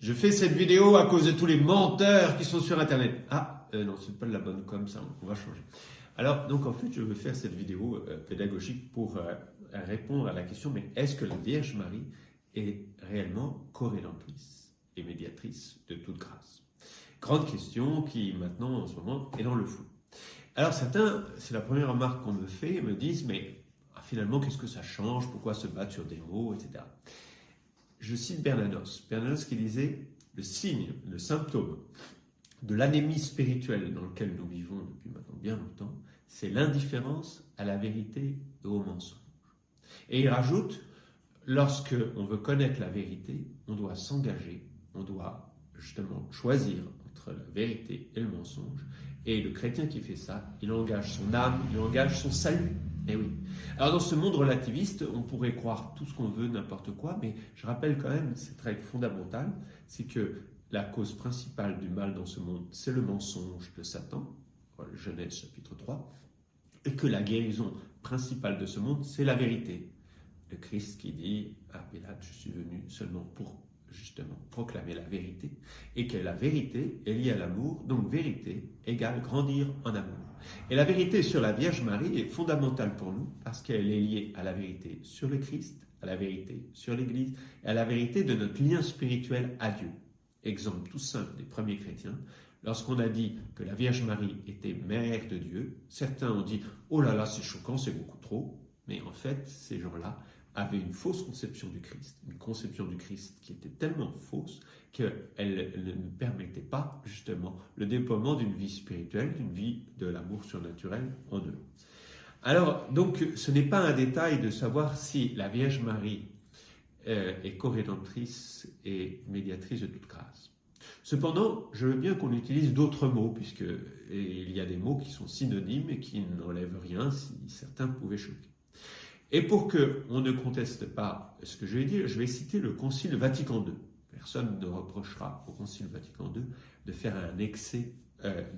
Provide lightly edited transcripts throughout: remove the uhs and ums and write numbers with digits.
Je fais cette vidéo à cause de tous les menteurs qui sont sur Internet. Ah, non, c'est pas de la bonne com, ça, on va changer. Alors, donc en fait, je veux faire cette vidéo pédagogique pour répondre à la question, mais est-ce que la Vierge Marie est réellement co-rédemptrice et médiatrice de toute grâce? Grande question qui, maintenant, en ce moment, est dans le flou. Alors, certains, c'est la première remarque qu'on me fait, me disent, mais finalement, qu'est-ce que ça change? Pourquoi se battre sur des mots, etc. Je cite Bernanos. Bernanos qui disait, le signe, le symptôme de l'anémie spirituelle dans laquelle nous vivons depuis maintenant bien longtemps, c'est l'indifférence à la vérité et au mensonge. Et il rajoute, lorsque on veut connaître la vérité, on doit s'engager, on doit justement choisir entre la vérité et le mensonge. Et le chrétien qui fait ça, il engage son âme, il engage son salut. Eh oui. Alors dans ce monde relativiste, on pourrait croire tout ce qu'on veut, n'importe quoi, mais je rappelle quand même, c'est très fondamental, c'est que la cause principale du mal dans ce monde, c'est le mensonge de Satan, Genèse chapitre 3, et que la guérison principale de ce monde, c'est la vérité. Le Christ qui dit à Pilate, je suis venu seulement pour justement proclamer la vérité, et que la vérité est liée à l'amour, donc vérité égale grandir en amour. Et la vérité sur la Vierge Marie est fondamentale pour nous, parce qu'elle est liée à la vérité sur le Christ, à la vérité sur l'Église, et à la vérité de notre lien spirituel à Dieu. Exemple tout simple des premiers chrétiens, lorsqu'on a dit que la Vierge Marie était mère de Dieu, certains ont dit « Oh là là, c'est choquant, c'est beaucoup trop », mais en fait, ces gens-là avaient une fausse conception du Christ, une conception du Christ qui était tellement fausse qu'elle ne permettait pas justement le déploiement d'une vie spirituelle, d'une vie de l'amour surnaturel en eux. Alors, donc, ce n'est pas un détail de savoir si la Vierge Marie est co-rédemptrice et médiatrice de toute grâce. Cependant, je veux bien qu'on utilise d'autres mots, puisqu'il y a des mots qui sont synonymes et qui n'enlèvent rien si certains pouvaient choquer. Et pour qu'on ne conteste pas ce que je vais dire, je vais citer le Concile Vatican II. Personne ne reprochera au Concile Vatican II de faire un excès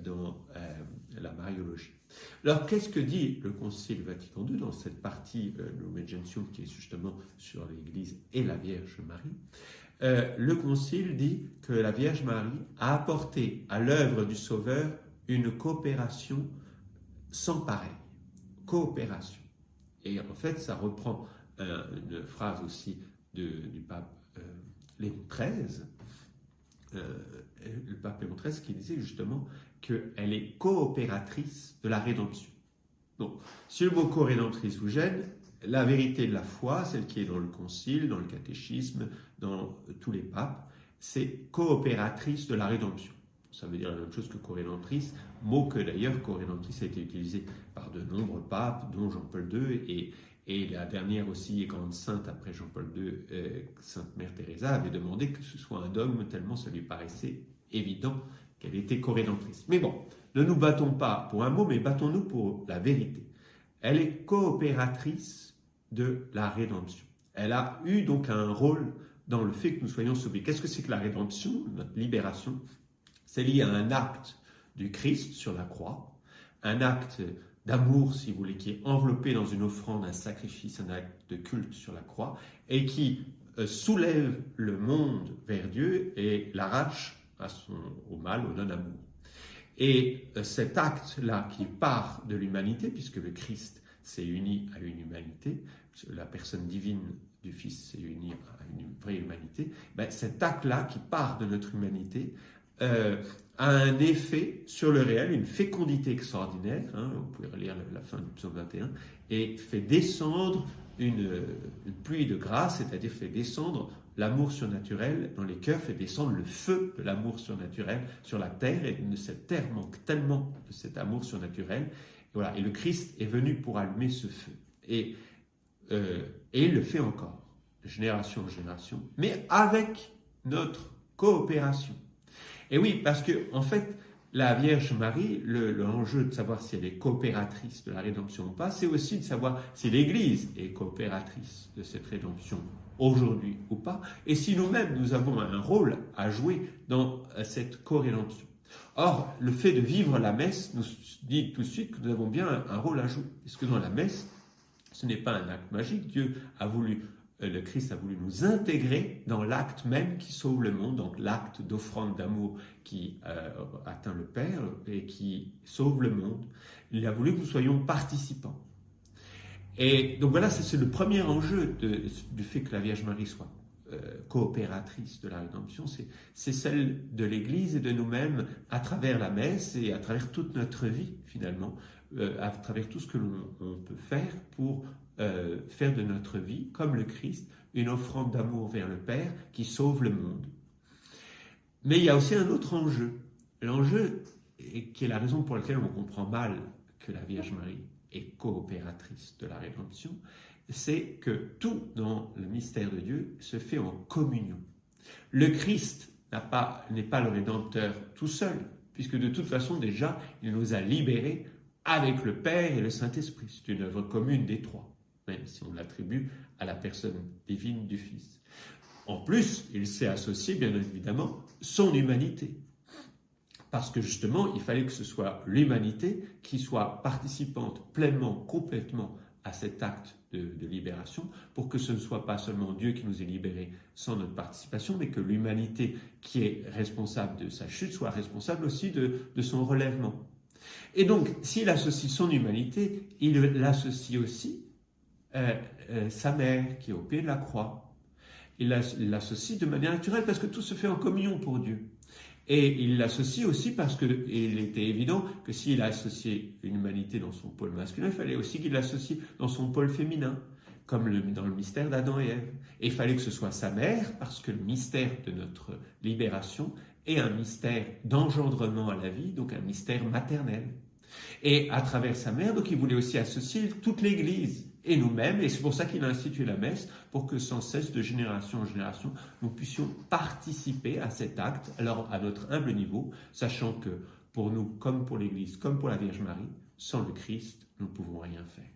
dans la mariologie. Alors, qu'est-ce que dit le Concile Vatican II dans cette partie Lumen Gentium qui est justement sur l'Église et la Vierge Marie? Le Concile dit que la Vierge Marie a apporté à l'œuvre du Sauveur une coopération sans pareille. Coopération. Et en fait, ça reprend une phrase aussi du pape Léon XIII, le pape Léon XIII qui disait justement qu'elle est coopératrice de la rédemption. Donc, si le mot co-rédemptrice vous gêne, la vérité de la foi, celle qui est dans le concile, dans le catéchisme, dans tous les papes, c'est coopératrice de la rédemption. Ça veut dire la même chose que co-rédemptrice, mot que d'ailleurs co-rédemptrice a été utilisé par de nombreux papes, dont Jean-Paul II, et la dernière aussi grande sainte après Jean-Paul II, Sainte Mère Teresa, avait demandé que ce soit un dogme tellement ça lui paraissait évident qu'elle était co-rédemptrice. Mais bon, ne nous battons pas pour un mot, mais battons-nous pour la vérité. Elle est coopératrice de la rédemption. Elle a eu donc un rôle dans le fait que nous soyons sauvés. Qu'est-ce que c'est que la rédemption, notre libération? C'est lié à un acte du Christ sur la croix, un acte d'amour, si vous voulez, qui est enveloppé dans une offrande, un sacrifice, un acte de culte sur la croix, et qui soulève le monde vers Dieu et l'arrache au mal, au non-amour. Et cet acte-là qui part de l'humanité, puisque le Christ s'est uni à une humanité, la personne divine du Fils s'est unie à une vraie humanité, ben cet acte-là qui part de notre humanité a un effet sur le réel, une fécondité extraordinaire, vous pouvez relire la fin du psaume 21, et fait descendre une pluie de grâce, c'est-à-dire fait descendre l'amour surnaturel dans les cœurs, fait descendre le feu de l'amour surnaturel sur la terre, et cette terre manque tellement de cet amour surnaturel, et voilà, et le Christ est venu pour allumer ce feu, et il le fait encore, de génération en génération, mais avec notre coopération. Et oui, parce que en fait, la Vierge Marie, l'enjeu de savoir si elle est coopératrice de la rédemption ou pas, c'est aussi de savoir si l'Église est coopératrice de cette rédemption aujourd'hui ou pas, et si nous-mêmes, nous avons un rôle à jouer dans cette co-rédemption. Or, le fait de vivre la messe nous dit tout de suite que nous avons bien un rôle à jouer, parce que dans la messe, ce n'est pas un acte magique. Dieu a voulu le Christ a voulu nous intégrer dans l'acte même qui sauve le monde, donc l'acte d'offrande d'amour qui atteint le Père et qui sauve le monde. Il a voulu que nous soyons participants. Et donc voilà, c'est le premier enjeu du fait que la Vierge Marie soit coopératrice de la rédemption, c'est celle de l'Église et de nous-mêmes à travers la messe et à travers toute notre vie finalement, à travers tout ce que l'on peut faire pour faire de notre vie, comme le Christ, une offrande d'amour vers le Père qui sauve le monde. Mais il y a aussi un autre enjeu. L'enjeu, qui est la raison pour laquelle on comprend mal que la Vierge Marie est coopératrice de la rédemption, c'est que tout dans le mystère de Dieu se fait en communion. Le Christ n'est pas le Rédempteur tout seul, puisque de toute façon déjà, il nous a libérés avec le Père et le Saint-Esprit. C'est une œuvre commune des trois, même si on l'attribue à la personne divine du Fils. En plus, il s'est associé, bien évidemment, son humanité. Parce que justement, il fallait que ce soit l'humanité qui soit participante pleinement, complètement à cet acte de libération, pour que ce ne soit pas seulement Dieu qui nous ait libérés sans notre participation, mais que l'humanité qui est responsable de sa chute soit responsable aussi de son relèvement. Et donc, s'il associe son humanité, il l'associe aussi sa mère qui est au pied de la croix. Il l'associe de manière naturelle parce que tout se fait en communion pour Dieu. Et il l'associe aussi parce qu'il était évident que s'il a associé une humanité dans son pôle masculin, il fallait aussi qu'il l'associe dans son pôle féminin, comme dans le mystère d'Adam et Ève. Et il fallait que ce soit sa mère, parce que le mystère de notre libération est un mystère d'engendrement à la vie, donc un mystère maternel. Et à travers sa mère, donc il voulait aussi associer toute l'Église et nous-mêmes, et c'est pour ça qu'il a institué la messe, pour que sans cesse, de génération en génération, nous puissions participer à cet acte, alors à notre humble niveau, sachant que pour nous, comme pour l'Église, comme pour la Vierge Marie, sans le Christ, nous ne pouvons rien faire.